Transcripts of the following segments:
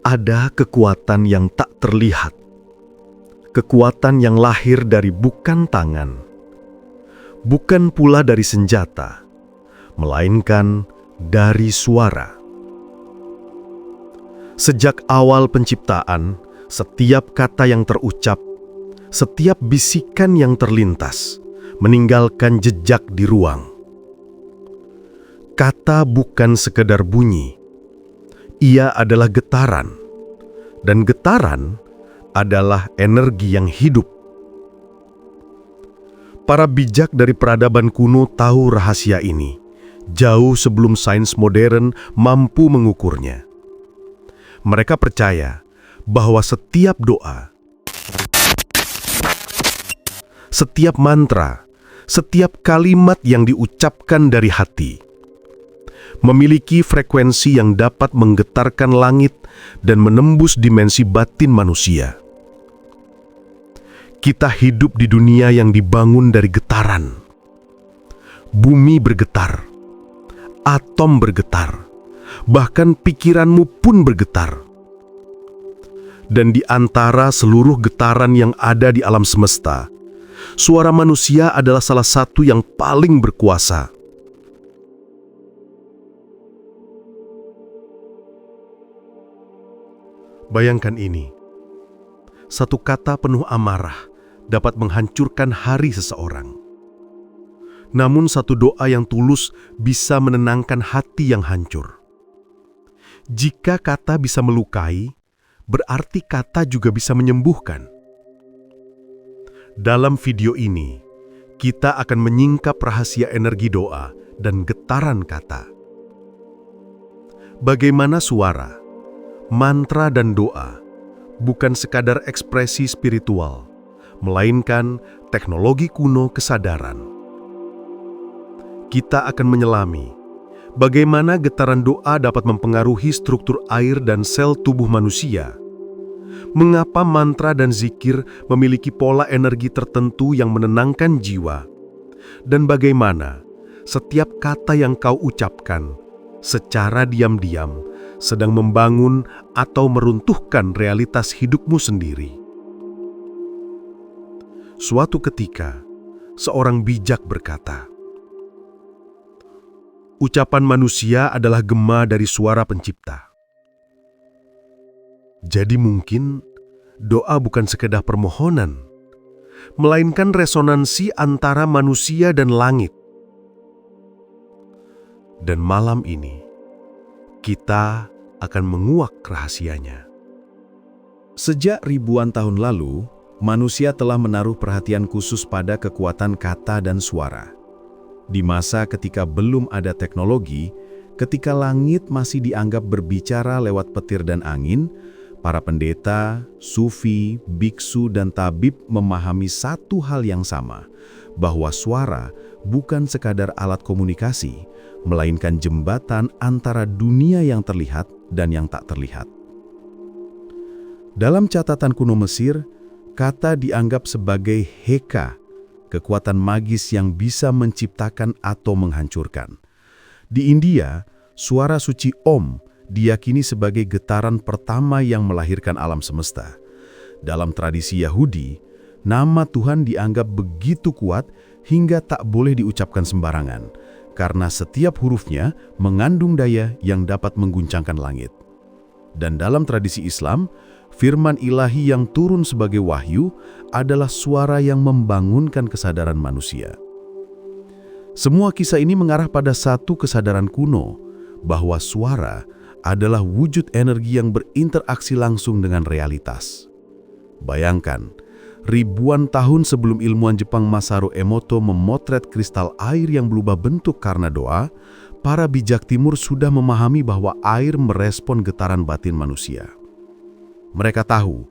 Ada kekuatan yang tak terlihat, kekuatan yang lahir dari bukan tangan, bukan pula dari senjata, melainkan dari suara. Sejak awal penciptaan, setiap kata yang terucap, setiap bisikan yang terlintas, meninggalkan jejak di ruang. Kata bukan sekedar bunyi, ia adalah getaran, dan getaran adalah energi yang hidup. Para bijak dari peradaban kuno tahu rahasia ini, jauh sebelum sains modern mampu mengukurnya. Mereka percaya bahwa setiap doa, setiap mantra, setiap kalimat yang diucapkan dari hati memiliki frekuensi yang dapat menggetarkan langit dan menembus dimensi batin manusia. Kita hidup di dunia yang dibangun dari getaran. Bumi bergetar, atom bergetar, bahkan pikiranmu pun bergetar. Dan di antara seluruh getaran yang ada di alam semesta, suara manusia adalah salah satu yang paling berkuasa. Bayangkan ini, satu kata penuh amarah dapat menghancurkan hari seseorang. Namun satu doa yang tulus bisa menenangkan hati yang hancur. Jika kata bisa melukai, berarti kata juga bisa menyembuhkan. Dalam video ini, kita akan menyingkap rahasia energi doa dan getaran kata. Bagaimana suara, mantra dan doa bukan sekadar ekspresi spiritual, melainkan teknologi kuno kesadaran. Kita akan menyelami bagaimana getaran doa dapat mempengaruhi struktur air dan sel tubuh manusia. Mengapa mantra dan zikir memiliki pola energi tertentu yang menenangkan jiwa, dan bagaimana setiap kata yang kau ucapkan secara diam-diam sedang membangun atau meruntuhkan realitas hidupmu sendiri. Suatu ketika, seorang bijak berkata, "Ucapan manusia adalah gema dari suara pencipta." Jadi mungkin doa bukan sekedar permohonan, melainkan resonansi antara manusia dan langit. Dan malam ini, kita akan menguak rahasianya. Sejak ribuan tahun lalu, manusia telah menaruh perhatian khusus pada kekuatan kata dan suara. Di masa ketika belum ada teknologi, ketika langit masih dianggap berbicara lewat petir dan angin, para pendeta, sufi, biksu, dan tabib memahami satu hal yang sama, bahwa suara bukan sekadar alat komunikasi, melainkan jembatan antara dunia yang terlihat dan yang tak terlihat. Dalam catatan kuno Mesir, kata dianggap sebagai heka, kekuatan magis yang bisa menciptakan atau menghancurkan. Di India, suara suci Om diyakini sebagai getaran pertama yang melahirkan alam semesta. Dalam tradisi Yahudi, nama Tuhan dianggap begitu kuat hingga tak boleh diucapkan sembarangan, karena setiap hurufnya mengandung daya yang dapat mengguncangkan langit. Dan dalam tradisi Islam, firman ilahi yang turun sebagai wahyu adalah suara yang membangunkan kesadaran manusia. Semua kisah ini mengarah pada satu kesadaran kuno, bahwa suara adalah wujud energi yang berinteraksi langsung dengan realitas. Bayangkan, ribuan tahun sebelum ilmuwan Jepang Masaru Emoto memotret kristal air yang berubah bentuk karena doa, para bijak timur sudah memahami bahwa air merespon getaran batin manusia. Mereka tahu,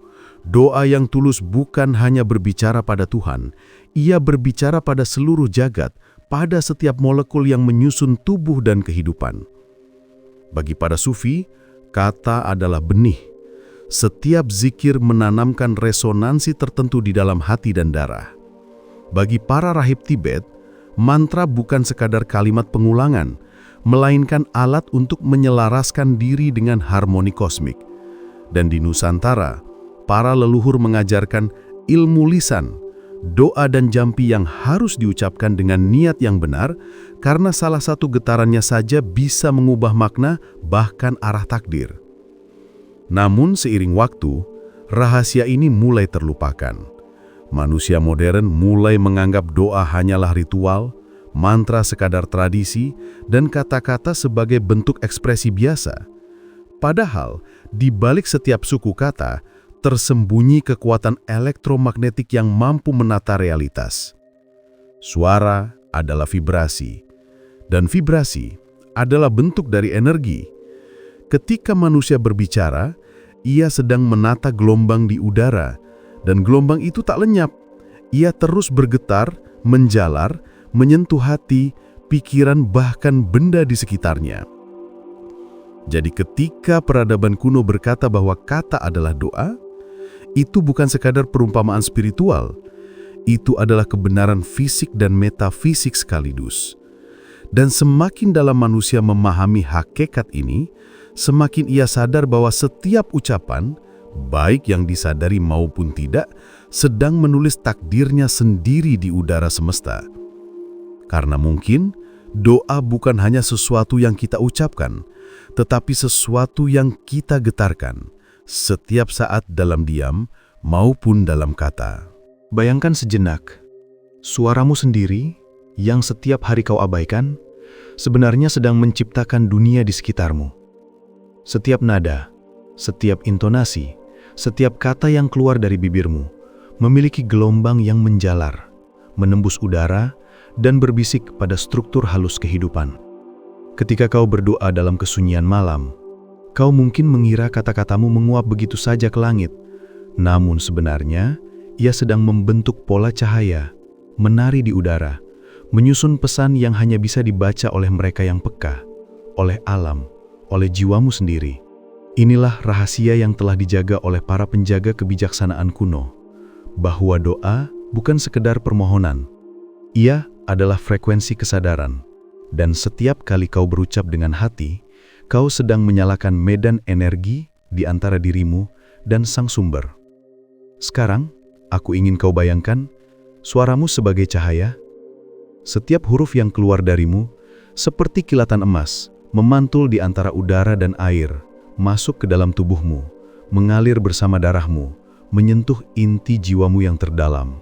doa yang tulus bukan hanya berbicara pada Tuhan, ia berbicara pada seluruh jagat, pada setiap molekul yang menyusun tubuh dan kehidupan. Bagi para sufi, kata adalah benih. Setiap zikir menanamkan resonansi tertentu di dalam hati dan darah. Bagi para rahib Tibet, mantra bukan sekadar kalimat pengulangan, melainkan alat untuk menyelaraskan diri dengan harmoni kosmik. Dan di Nusantara, para leluhur mengajarkan ilmu lisan, doa dan jampi yang harus diucapkan dengan niat yang benar, karena salah satu getarannya saja bisa mengubah makna bahkan arah takdir. Namun seiring waktu, rahasia ini mulai terlupakan. Manusia modern mulai menganggap doa hanyalah ritual, mantra sekadar tradisi, dan kata-kata sebagai bentuk ekspresi biasa. Padahal, di balik setiap suku kata, tersembunyi kekuatan elektromagnetik yang mampu menata realitas. Suara adalah vibrasi, dan vibrasi adalah bentuk dari energi. Ketika manusia berbicara, ia sedang menata gelombang di udara, dan gelombang itu tak lenyap. Ia terus bergetar, menjalar, menyentuh hati, pikiran, bahkan benda di sekitarnya. Jadi ketika peradaban kuno berkata bahwa kata adalah doa, itu bukan sekadar perumpamaan spiritual. Itu adalah kebenaran fisik dan metafisik sekaligus. Dan semakin dalam manusia memahami hakikat ini, semakin ia sadar bahwa setiap ucapan, baik yang disadari maupun tidak, sedang menulis takdirnya sendiri di udara semesta. Karena mungkin, doa bukan hanya sesuatu yang kita ucapkan, tetapi sesuatu yang kita getarkan, setiap saat dalam diam maupun dalam kata. Bayangkan sejenak, suaramu sendiri yang setiap hari kau abaikan, sebenarnya sedang menciptakan dunia di sekitarmu. Setiap nada, setiap intonasi, setiap kata yang keluar dari bibirmu, memiliki gelombang yang menjalar, menembus udara, dan berbisik pada struktur halus kehidupan. Ketika kau berdoa dalam kesunyian malam, kau mungkin mengira kata-katamu menguap begitu saja ke langit. Namun sebenarnya, ia sedang membentuk pola cahaya, menari di udara, menyusun pesan yang hanya bisa dibaca oleh mereka yang peka, oleh alam, oleh jiwamu sendiri. Inilah rahasia yang telah dijaga oleh para penjaga kebijaksanaan kuno, bahwa doa bukan sekedar permohonan. Ia adalah frekuensi kesadaran. Dan setiap kali kau berucap dengan hati, kau sedang menyalakan medan energi di antara dirimu dan sang sumber. Sekarang, aku ingin kau bayangkan suaramu sebagai cahaya. Setiap huruf yang keluar darimu, seperti kilatan emas, memantul di antara udara dan air, masuk ke dalam tubuhmu, mengalir bersama darahmu, menyentuh inti jiwamu yang terdalam.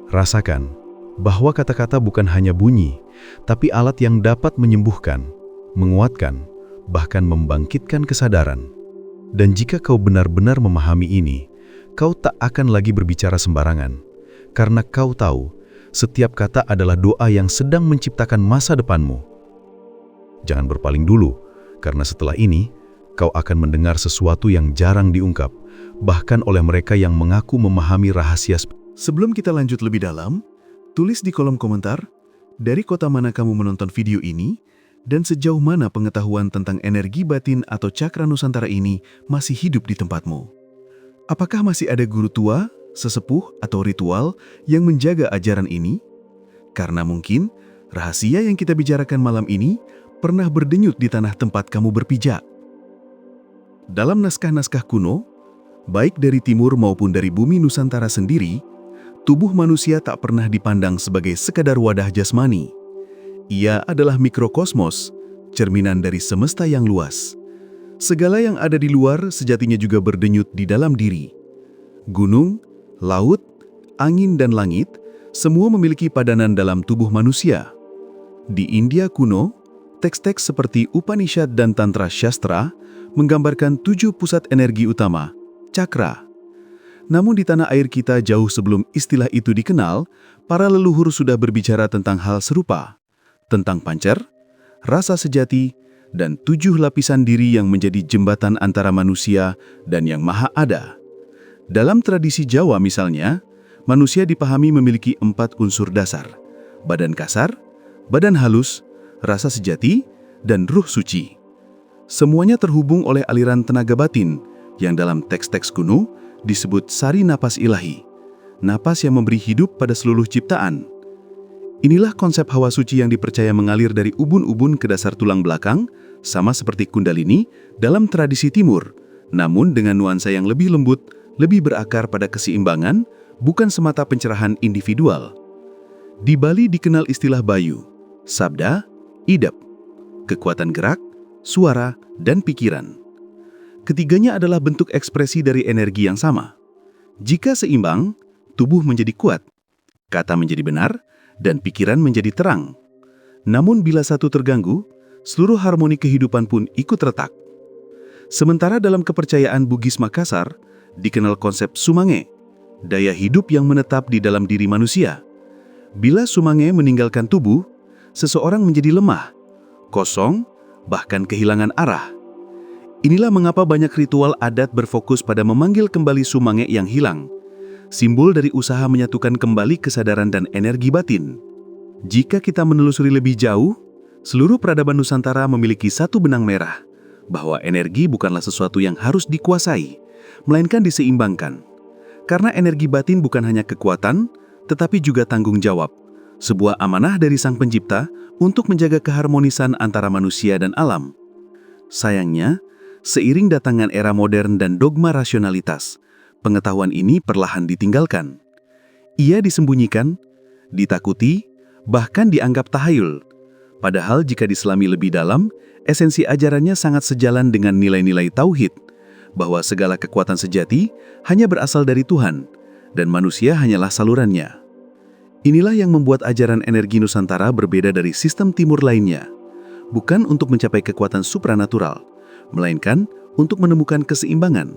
Rasakan bahwa kata-kata bukan hanya bunyi, tapi alat yang dapat menyembuhkan, menguatkan, bahkan membangkitkan kesadaran. Dan jika kau benar-benar memahami ini, kau tak akan lagi berbicara sembarangan, karena kau tahu setiap kata adalah doa yang sedang menciptakan masa depanmu. Jangan berpaling dulu, karena setelah ini, kau akan mendengar sesuatu yang jarang diungkap, bahkan oleh mereka yang mengaku memahami rahasia. Sebelum kita lanjut lebih dalam, tulis di kolom komentar, dari kota mana kamu menonton video ini, dan sejauh mana pengetahuan tentang energi batin atau cakra Nusantara ini masih hidup di tempatmu. Apakah masih ada guru tua, sesepuh, atau ritual yang menjaga ajaran ini? Karena mungkin, rahasia yang kita bicarakan malam ini pernah berdenyut di tanah tempat kamu berpijak. Dalam naskah-naskah kuno, baik dari timur maupun dari bumi Nusantara sendiri, tubuh manusia tak pernah dipandang sebagai sekadar wadah jasmani. Ia adalah mikrokosmos, cerminan dari semesta yang luas. Segala yang ada di luar sejatinya juga berdenyut di dalam diri. Gunung, laut, angin, dan langit, semua memiliki padanan dalam tubuh manusia. Di India kuno, teks-teks seperti Upanishad dan Tantra Shastra menggambarkan 7 pusat energi utama, cakra. Namun di tanah air kita jauh sebelum istilah itu dikenal, para leluhur sudah berbicara tentang hal serupa, tentang pancar, rasa sejati, dan 7 lapisan diri yang menjadi jembatan antara manusia dan yang maha ada. Dalam tradisi Jawa misalnya, manusia dipahami memiliki 4 unsur dasar, badan kasar, badan halus, rasa sejati, dan ruh suci. Semuanya terhubung oleh aliran tenaga batin, yang dalam teks-teks kuno disebut sari napas ilahi, napas yang memberi hidup pada seluruh ciptaan. Inilah konsep hawa suci yang dipercaya mengalir dari ubun-ubun ke dasar tulang belakang, sama seperti kundalini dalam tradisi timur, namun dengan nuansa yang lebih lembut, lebih berakar pada keseimbangan, bukan semata pencerahan individual. Di Bali dikenal istilah Bayu, sabda, idap, kekuatan gerak, suara, dan pikiran. Ketiganya adalah bentuk ekspresi dari energi yang sama. Jika seimbang, tubuh menjadi kuat, kata menjadi benar, dan pikiran menjadi terang. Namun bila satu terganggu, seluruh harmoni kehidupan pun ikut retak. Sementara dalam kepercayaan Bugis Makassar, dikenal konsep sumange, daya hidup yang menetap di dalam diri manusia. Bila sumange meninggalkan tubuh, seseorang menjadi lemah, kosong, bahkan kehilangan arah. Inilah mengapa banyak ritual adat berfokus pada memanggil kembali sumange yang hilang, simbol dari usaha menyatukan kembali kesadaran dan energi batin. Jika kita menelusuri lebih jauh, seluruh peradaban Nusantara memiliki satu benang merah, bahwa energi bukanlah sesuatu yang harus dikuasai, melainkan diseimbangkan. Karena energi batin bukan hanya kekuatan, tetapi juga tanggung jawab, sebuah amanah dari Sang Pencipta untuk menjaga keharmonisan antara manusia dan alam. Sayangnya, seiring datangan era modern dan dogma rasionalitas, pengetahuan ini perlahan ditinggalkan. Ia disembunyikan, ditakuti, bahkan dianggap tahayul. Padahal jika diselami lebih dalam, esensi ajarannya sangat sejalan dengan nilai-nilai tauhid, bahwa segala kekuatan sejati hanya berasal dari Tuhan, dan manusia hanyalah salurannya. Inilah yang membuat ajaran energi Nusantara berbeda dari sistem timur lainnya. Bukan untuk mencapai kekuatan supranatural, melainkan untuk menemukan keseimbangan,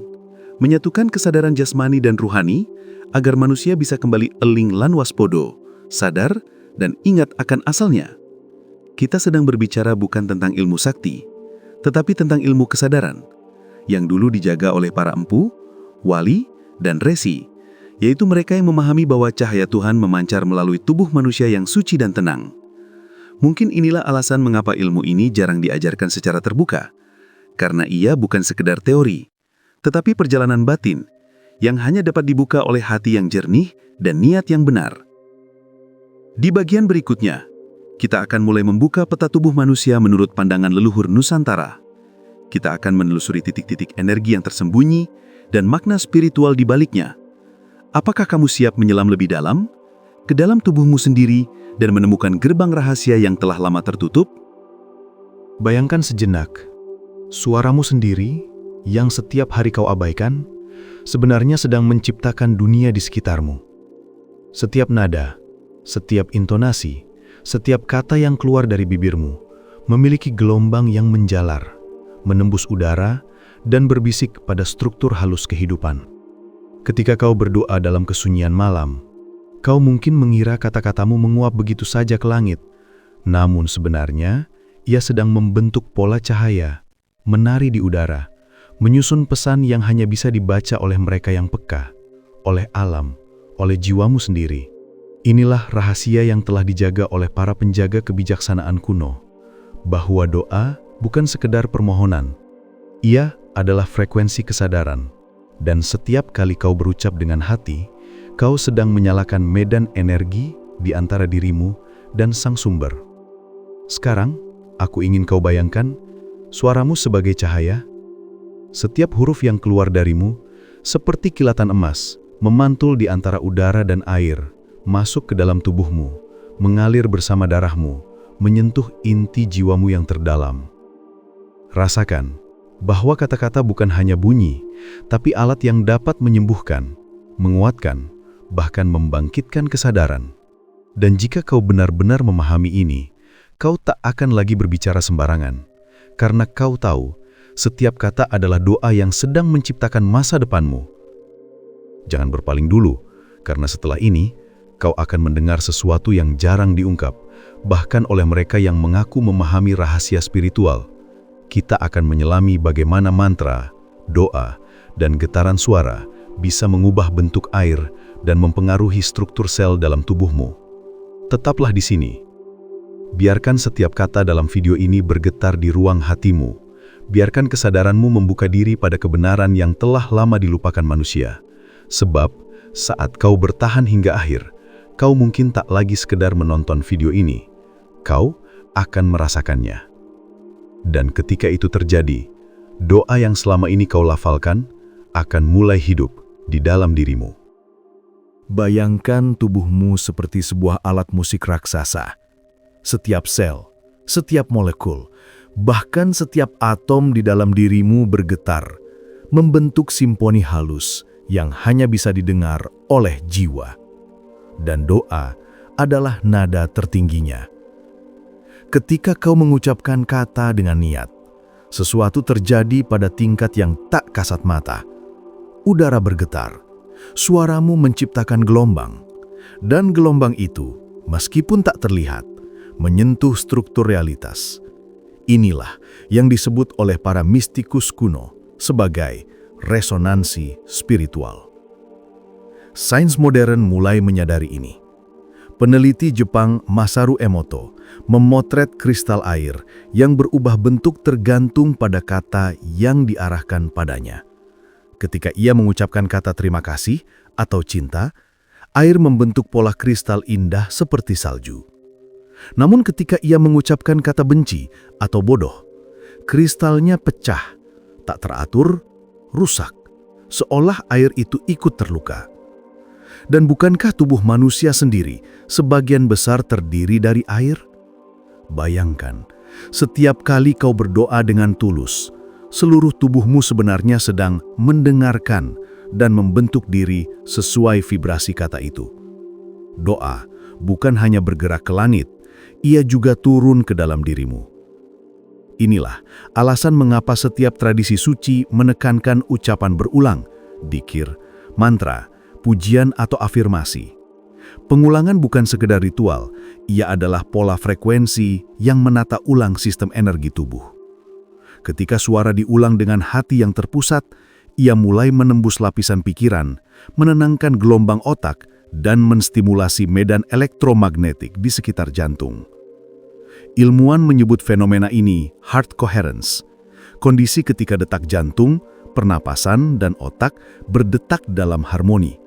menyatukan kesadaran jasmani dan ruhani, agar manusia bisa kembali eling lan waspodo, sadar, dan ingat akan asalnya. Kita sedang berbicara bukan tentang ilmu sakti, tetapi tentang ilmu kesadaran, yang dulu dijaga oleh para empu, wali, dan resi, yaitu mereka yang memahami bahwa cahaya Tuhan memancar melalui tubuh manusia yang suci dan tenang. Mungkin inilah alasan mengapa ilmu ini jarang diajarkan secara terbuka, karena ia bukan sekedar teori, tetapi perjalanan batin, yang hanya dapat dibuka oleh hati yang jernih dan niat yang benar. Di bagian berikutnya, kita akan mulai membuka peta tubuh manusia menurut pandangan leluhur Nusantara. Kita akan menelusuri titik-titik energi yang tersembunyi dan makna spiritual di baliknya. Apakah kamu siap menyelam lebih dalam, ke dalam tubuhmu sendiri, dan menemukan gerbang rahasia yang telah lama tertutup? Bayangkan sejenak, suaramu sendiri, yang setiap hari kau abaikan, sebenarnya sedang menciptakan dunia di sekitarmu. Setiap nada, setiap intonasi, setiap kata yang keluar dari bibirmu memiliki gelombang yang menjalar, menembus udara, dan berbisik pada struktur halus kehidupan. Ketika kau berdoa dalam kesunyian malam, kau mungkin mengira kata-katamu menguap begitu saja ke langit, namun sebenarnya ia sedang membentuk pola cahaya, menari di udara, menyusun pesan yang hanya bisa dibaca oleh mereka yang peka, oleh alam, oleh jiwamu sendiri. Inilah rahasia yang telah dijaga oleh para penjaga kebijaksanaan kuno, bahwa doa bukan sekedar permohonan. Ia adalah frekuensi kesadaran, dan setiap kali kau berucap dengan hati, kau sedang menyalakan medan energi di antara dirimu dan Sang Sumber. Sekarang, aku ingin kau bayangkan suaramu sebagai cahaya. Setiap huruf yang keluar darimu, seperti kilatan emas, memantul di antara udara dan air, masuk ke dalam tubuhmu, mengalir bersama darahmu, menyentuh inti jiwamu yang terdalam. Rasakan bahwa kata-kata bukan hanya bunyi, tapi alat yang dapat menyembuhkan, menguatkan, bahkan membangkitkan kesadaran. Dan jika kau benar-benar memahami ini, kau tak akan lagi berbicara sembarangan, karena kau tahu setiap kata adalah doa yang sedang menciptakan masa depanmu. Jangan berpaling dulu, karena setelah ini, kau akan mendengar sesuatu yang jarang diungkap, bahkan oleh mereka yang mengaku memahami rahasia spiritual. Kita akan menyelami bagaimana mantra, doa, dan getaran suara bisa mengubah bentuk air dan mempengaruhi struktur sel dalam tubuhmu. Tetaplah di sini. Biarkan setiap kata dalam video ini bergetar di ruang hatimu. Biarkan kesadaranmu membuka diri pada kebenaran yang telah lama dilupakan manusia. Sebab, saat kau bertahan hingga akhir, kau mungkin tak lagi sekedar menonton video ini. Kau akan merasakannya. Dan ketika itu terjadi, doa yang selama ini kau lafalkan akan mulai hidup di dalam dirimu. Bayangkan tubuhmu seperti sebuah alat musik raksasa. Setiap sel, setiap molekul, bahkan setiap atom di dalam dirimu bergetar, membentuk simfoni halus yang hanya bisa didengar oleh jiwa. Dan doa adalah nada tertingginya. Ketika kau mengucapkan kata dengan niat, sesuatu terjadi pada tingkat yang tak kasat mata. Udara bergetar, suaramu menciptakan gelombang, dan gelombang itu, meskipun tak terlihat, menyentuh struktur realitas. Inilah yang disebut oleh para mistikus kuno sebagai resonansi spiritual. Sains modern mulai menyadari ini. Peneliti Jepang Masaru Emoto memotret kristal air yang berubah bentuk tergantung pada kata yang diarahkan padanya. Ketika ia mengucapkan kata terima kasih atau cinta, air membentuk pola kristal indah seperti salju. Namun ketika ia mengucapkan kata benci atau bodoh, kristalnya pecah, tak teratur, rusak, seolah air itu ikut terluka. Dan bukankah tubuh manusia sendiri sebagian besar terdiri dari air? Bayangkan, setiap kali kau berdoa dengan tulus, seluruh tubuhmu sebenarnya sedang mendengarkan dan membentuk diri sesuai vibrasi kata itu. Doa bukan hanya bergerak ke langit, ia juga turun ke dalam dirimu. Inilah alasan mengapa setiap tradisi suci menekankan ucapan berulang, dzikir, mantra, pujian atau afirmasi. Pengulangan bukan sekedar ritual, ia adalah pola frekuensi yang menata ulang sistem energi tubuh. Ketika suara diulang dengan hati yang terpusat, ia mulai menembus lapisan pikiran, menenangkan gelombang otak, dan menstimulasi medan elektromagnetik di sekitar jantung. Ilmuwan menyebut fenomena ini heart coherence, kondisi ketika detak jantung, pernapasan, dan otak berdetak dalam harmoni.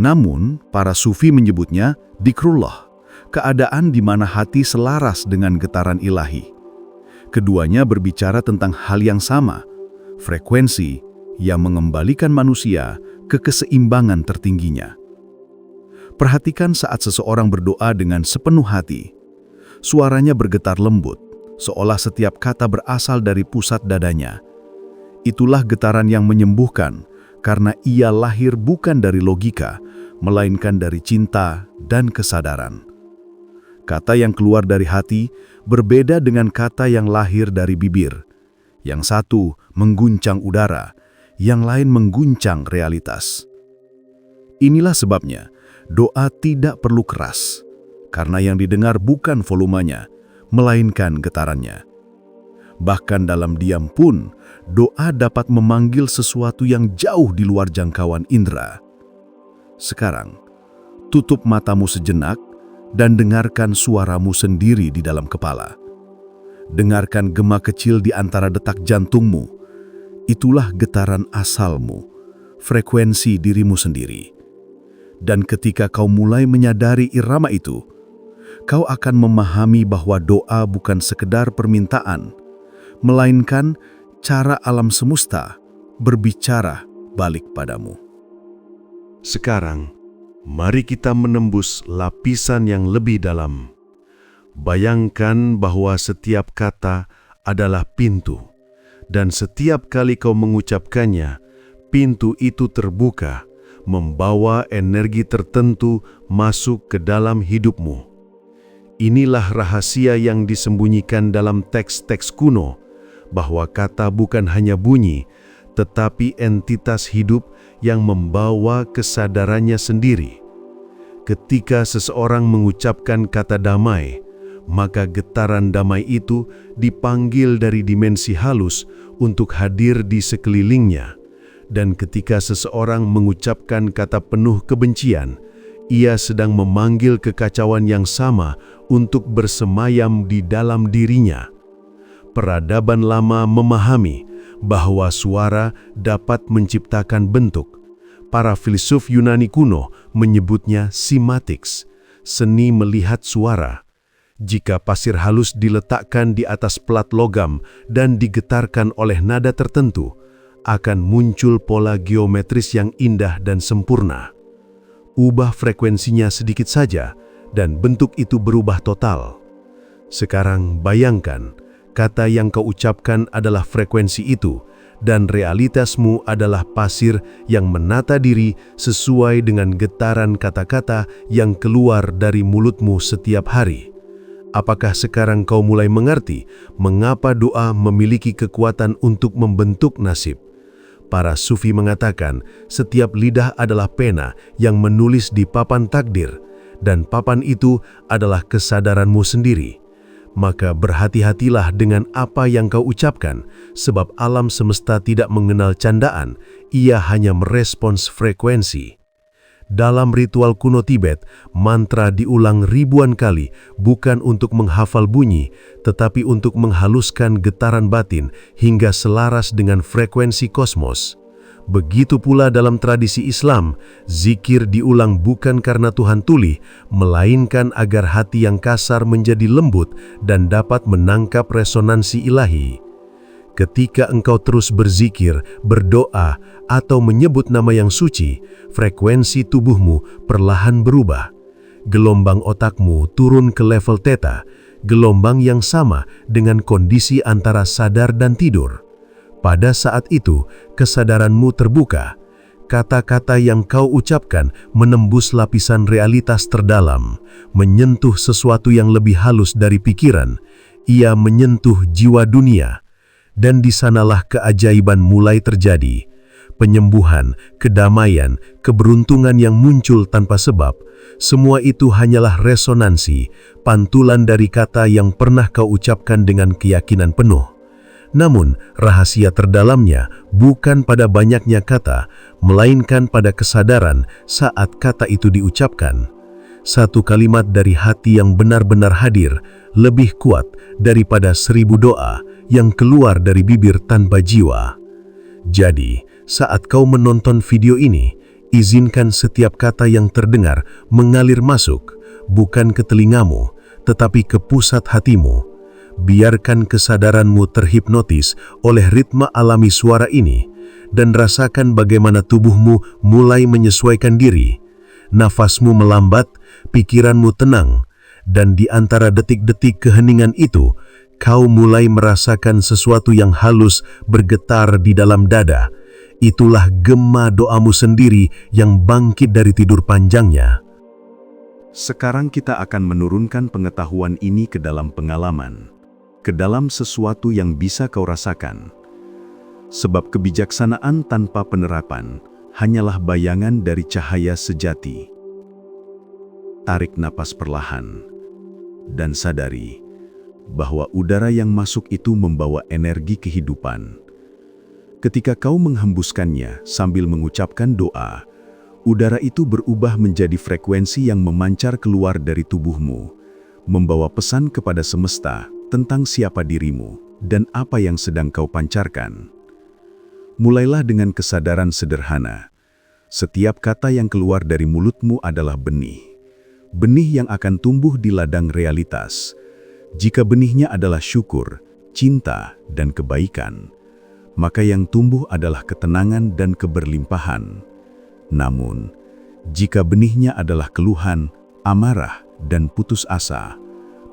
Namun, para sufi menyebutnya dzikrullah, keadaan di mana hati selaras dengan getaran ilahi. Keduanya berbicara tentang hal yang sama, frekuensi yang mengembalikan manusia ke keseimbangan tertingginya. Perhatikan saat seseorang berdoa dengan sepenuh hati. Suaranya bergetar lembut, seolah setiap kata berasal dari pusat dadanya. Itulah getaran yang menyembuhkan, karena ia lahir bukan dari logika, melainkan dari cinta dan kesadaran. Kata yang keluar dari hati berbeda dengan kata yang lahir dari bibir. Yang satu mengguncang udara, yang lain mengguncang realitas. Inilah sebabnya doa tidak perlu keras, karena yang didengar bukan volumenya, melainkan getarannya. Bahkan dalam diam pun, doa dapat memanggil sesuatu yang jauh di luar jangkauan indera. Sekarang, tutup matamu sejenak dan dengarkan suaramu sendiri di dalam kepala. Dengarkan gema kecil di antara detak jantungmu. Itulah getaran asalmu, frekuensi dirimu sendiri. Dan ketika kau mulai menyadari irama itu, kau akan memahami bahwa doa bukan sekedar permintaan, melainkan cara alam semesta berbicara balik padamu. Sekarang, mari kita menembus lapisan yang lebih dalam. Bayangkan bahwa setiap kata adalah pintu, dan setiap kali kau mengucapkannya, pintu itu terbuka, membawa energi tertentu masuk ke dalam hidupmu. Inilah rahasia yang disembunyikan dalam teks-teks kuno, bahwa kata bukan hanya bunyi, tetapi entitas hidup yang membawa kesadarannya sendiri. Ketika seseorang mengucapkan kata damai, maka getaran damai itu dipanggil dari dimensi halus untuk hadir di sekelilingnya. Dan ketika seseorang mengucapkan kata penuh kebencian, ia sedang memanggil kekacauan yang sama untuk bersemayam di dalam dirinya. Peradaban lama memahami bahwa suara dapat menciptakan bentuk. Para filsuf Yunani kuno menyebutnya simatics, seni melihat suara, Jika pasir halus diletakkan di atas plat logam dan digetarkan oleh nada tertentu, akan muncul pola geometris yang indah dan sempurna. Ubah frekuensinya sedikit saja, dan bentuk itu berubah total. Sekarang bayangkan, kata yang kau ucapkan adalah frekuensi itu, dan realitasmu adalah pasir yang menata diri sesuai dengan getaran kata-kata yang keluar dari mulutmu setiap hari. Apakah sekarang kau mulai mengerti mengapa doa memiliki kekuatan untuk membentuk nasib? Para sufi mengatakan setiap lidah adalah pena yang menulis di papan takdir, dan papan itu adalah kesadaranmu sendiri. Maka berhati-hatilah dengan apa yang kau ucapkan, sebab alam semesta tidak mengenal candaan, ia hanya merespons frekuensi. Dalam ritual kuno Tibet, mantra diulang ribuan kali bukan untuk menghafal bunyi, tetapi untuk menghaluskan getaran batin hingga selaras dengan frekuensi kosmos. Begitu pula dalam tradisi Islam, zikir diulang bukan karena Tuhan tuli, melainkan agar hati yang kasar menjadi lembut dan dapat menangkap resonansi ilahi. Ketika engkau terus berzikir, berdoa, atau menyebut nama yang suci, frekuensi tubuhmu perlahan berubah. Gelombang otakmu turun ke level theta, gelombang yang sama dengan kondisi antara sadar dan tidur. Pada saat itu, kesadaranmu terbuka. Kata-kata yang kau ucapkan menembus lapisan realitas terdalam, menyentuh sesuatu yang lebih halus dari pikiran. Ia menyentuh jiwa dunia. Dan di sanalah keajaiban mulai terjadi. Penyembuhan, kedamaian, keberuntungan yang muncul tanpa sebab, semua itu hanyalah resonansi, pantulan dari kata yang pernah kau ucapkan dengan keyakinan penuh. Namun, rahasia terdalamnya bukan pada banyaknya kata, melainkan pada kesadaran saat kata itu diucapkan. Satu kalimat dari hati yang benar-benar hadir lebih kuat daripada 1000 doa yang keluar dari bibir tanpa jiwa. Jadi, saat kau menonton video ini, izinkan setiap kata yang terdengar mengalir masuk, bukan ke telingamu, tetapi ke pusat hatimu. Biarkan kesadaranmu terhipnotis oleh ritme alami suara ini, dan rasakan bagaimana tubuhmu mulai menyesuaikan diri. Nafasmu melambat, pikiranmu tenang, dan di antara detik-detik keheningan itu, kau mulai merasakan sesuatu yang halus bergetar di dalam dada. Itulah gema doamu sendiri yang bangkit dari tidur panjangnya. Sekarang kita akan menurunkan pengetahuan ini ke dalam pengalaman, ke dalam sesuatu yang bisa kau rasakan. Sebab kebijaksanaan tanpa penerapan hanyalah bayangan dari cahaya sejati. Tarik napas perlahan, dan sadari bahwa udara yang masuk itu membawa energi kehidupan. Ketika kau menghembuskannya sambil mengucapkan doa, udara itu berubah menjadi frekuensi yang memancar keluar dari tubuhmu, membawa pesan kepada semesta tentang siapa dirimu dan apa yang sedang kau pancarkan. Mulailah dengan kesadaran sederhana. Setiap kata yang keluar dari mulutmu adalah benih. Benih yang akan tumbuh di ladang realitas. Jika benihnya adalah syukur, cinta, dan kebaikan, maka yang tumbuh adalah ketenangan dan keberlimpahan. Namun, jika benihnya adalah keluhan, amarah, dan putus asa,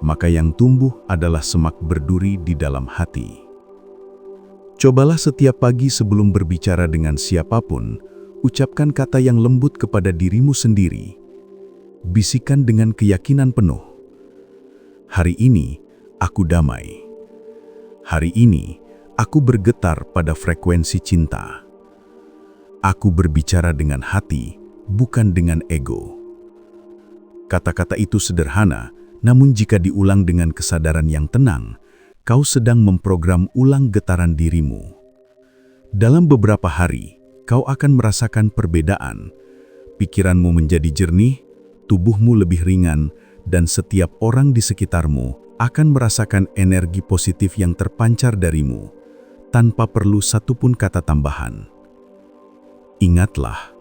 maka yang tumbuh adalah semak berduri di dalam hati. Cobalah setiap pagi sebelum berbicara dengan siapapun, ucapkan kata yang lembut kepada dirimu sendiri. Bisikan dengan keyakinan penuh. Hari ini, aku damai. Hari ini, aku bergetar pada frekuensi cinta. Aku berbicara dengan hati, bukan dengan ego. Kata-kata itu sederhana, namun jika diulang dengan kesadaran yang tenang, kau sedang memprogram ulang getaran dirimu. Dalam beberapa hari, kau akan merasakan perbedaan. Pikiranmu menjadi jernih, tubuhmu lebih ringan, dan setiap orang di sekitarmu akan merasakan energi positif yang terpancar darimu, tanpa perlu satupun kata tambahan. Ingatlah,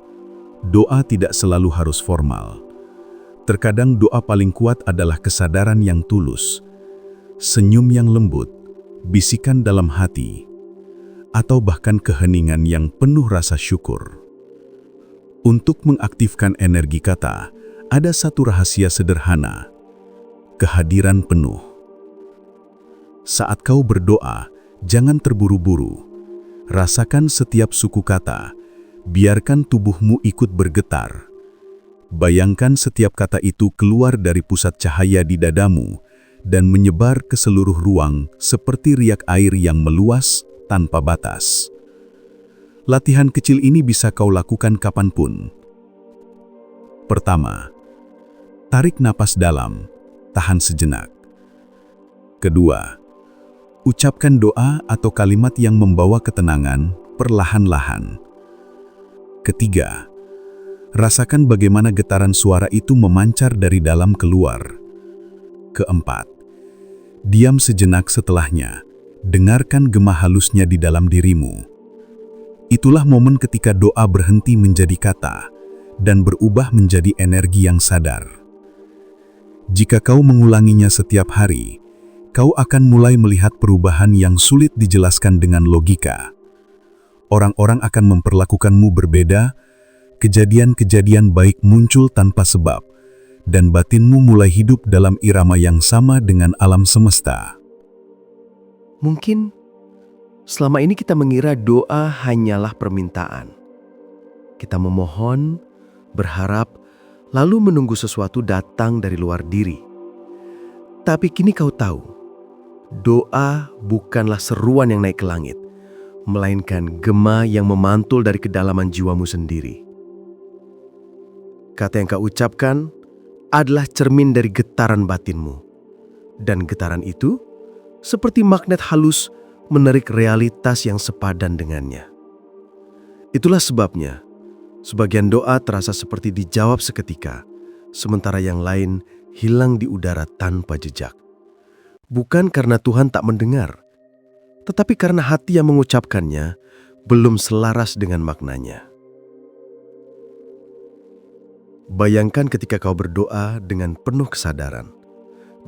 doa tidak selalu harus formal. Terkadang doa paling kuat adalah kesadaran yang tulus, senyum yang lembut, bisikan dalam hati, atau bahkan keheningan yang penuh rasa syukur. Untuk mengaktifkan energi kata, ada satu rahasia sederhana: kehadiran penuh. Saat kau berdoa, jangan terburu-buru. Rasakan setiap suku kata, biarkan tubuhmu ikut bergetar. Bayangkan setiap kata itu keluar dari pusat cahaya di dadamu dan menyebar ke seluruh ruang seperti riak air yang meluas tanpa batas. Latihan kecil ini bisa kau lakukan kapanpun. Pertama, tarik napas dalam, tahan sejenak. Kedua, ucapkan doa atau kalimat yang membawa ketenangan perlahan-lahan. Ketiga, rasakan bagaimana getaran suara itu memancar dari dalam keluar. Keempat, diam sejenak setelahnya, dengarkan gema halusnya di dalam dirimu. Itulah momen ketika doa berhenti menjadi kata dan berubah menjadi energi yang sadar. Jika kau mengulanginya setiap hari, kau akan mulai melihat perubahan yang sulit dijelaskan dengan logika. Orang-orang akan memperlakukanmu berbeda, kejadian-kejadian baik muncul tanpa sebab, dan batinmu mulai hidup dalam irama yang sama dengan alam semesta. Mungkin selama ini kita mengira doa hanyalah permintaan. Kita memohon, berharap, lalu menunggu sesuatu datang dari luar diri. Tapi kini kau tahu, doa bukanlah seruan yang naik ke langit, melainkan gema yang memantul dari kedalaman jiwamu sendiri. Kata yang kau ucapkan adalah cermin dari getaran batinmu. Dan getaran itu, seperti magnet halus, menarik realitas yang sepadan dengannya. Itulah sebabnya, sebagian doa terasa seperti dijawab seketika, sementara yang lain hilang di udara tanpa jejak. Bukan karena Tuhan tak mendengar, tetapi karena hati yang mengucapkannya belum selaras dengan maknanya. Bayangkan ketika kau berdoa dengan penuh kesadaran,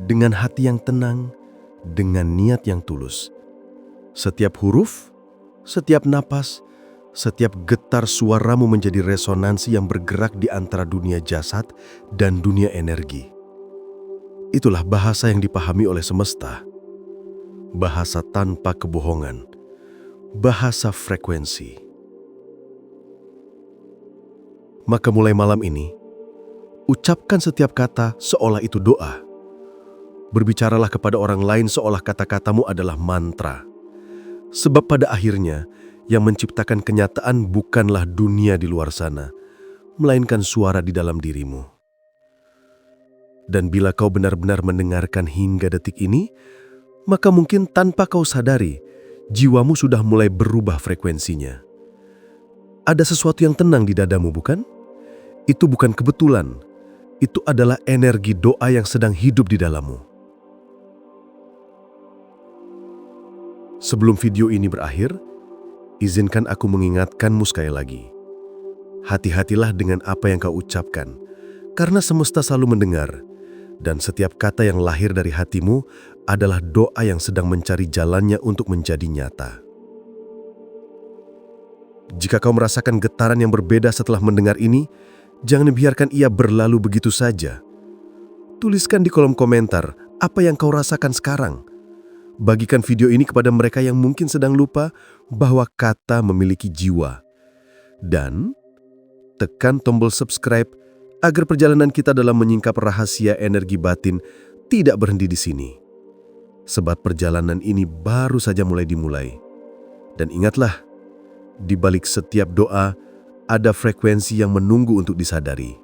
dengan hati yang tenang, dengan niat yang tulus. Setiap huruf, setiap napas, setiap getar suaramu menjadi resonansi yang bergerak di antara dunia jasad dan dunia energi. Itulah bahasa yang dipahami oleh semesta. Bahasa tanpa kebohongan. Bahasa frekuensi. Maka mulai malam ini, ucapkan setiap kata seolah itu doa. Berbicaralah kepada orang lain seolah kata-katamu adalah mantra. Sebab pada akhirnya, yang menciptakan kenyataan bukanlah dunia di luar sana, melainkan suara di dalam dirimu. Dan bila kau benar-benar mendengarkan hingga detik ini, maka mungkin tanpa kau sadari, jiwamu sudah mulai berubah frekuensinya. Ada sesuatu yang tenang di dadamu, bukan? Itu bukan kebetulan. Itu adalah energi doa yang sedang hidup di dalammu. Sebelum video ini berakhir, izinkan aku mengingatkanmu sekali lagi. Hati-hatilah dengan apa yang kau ucapkan, karena semesta selalu mendengar, dan setiap kata yang lahir dari hatimu adalah doa yang sedang mencari jalannya untuk menjadi nyata. Jika kau merasakan getaran yang berbeda setelah mendengar ini, jangan biarkan ia berlalu begitu saja. Tuliskan di kolom komentar apa yang kau rasakan sekarang. Bagikan video ini kepada mereka yang mungkin sedang lupa bahwa kata memiliki jiwa. Dan tekan tombol subscribe agar perjalanan kita dalam menyingkap rahasia energi batin tidak berhenti di sini. Sebab perjalanan ini baru saja mulai dimulai. Dan ingatlah, di balik setiap doa ada frekuensi yang menunggu untuk disadari.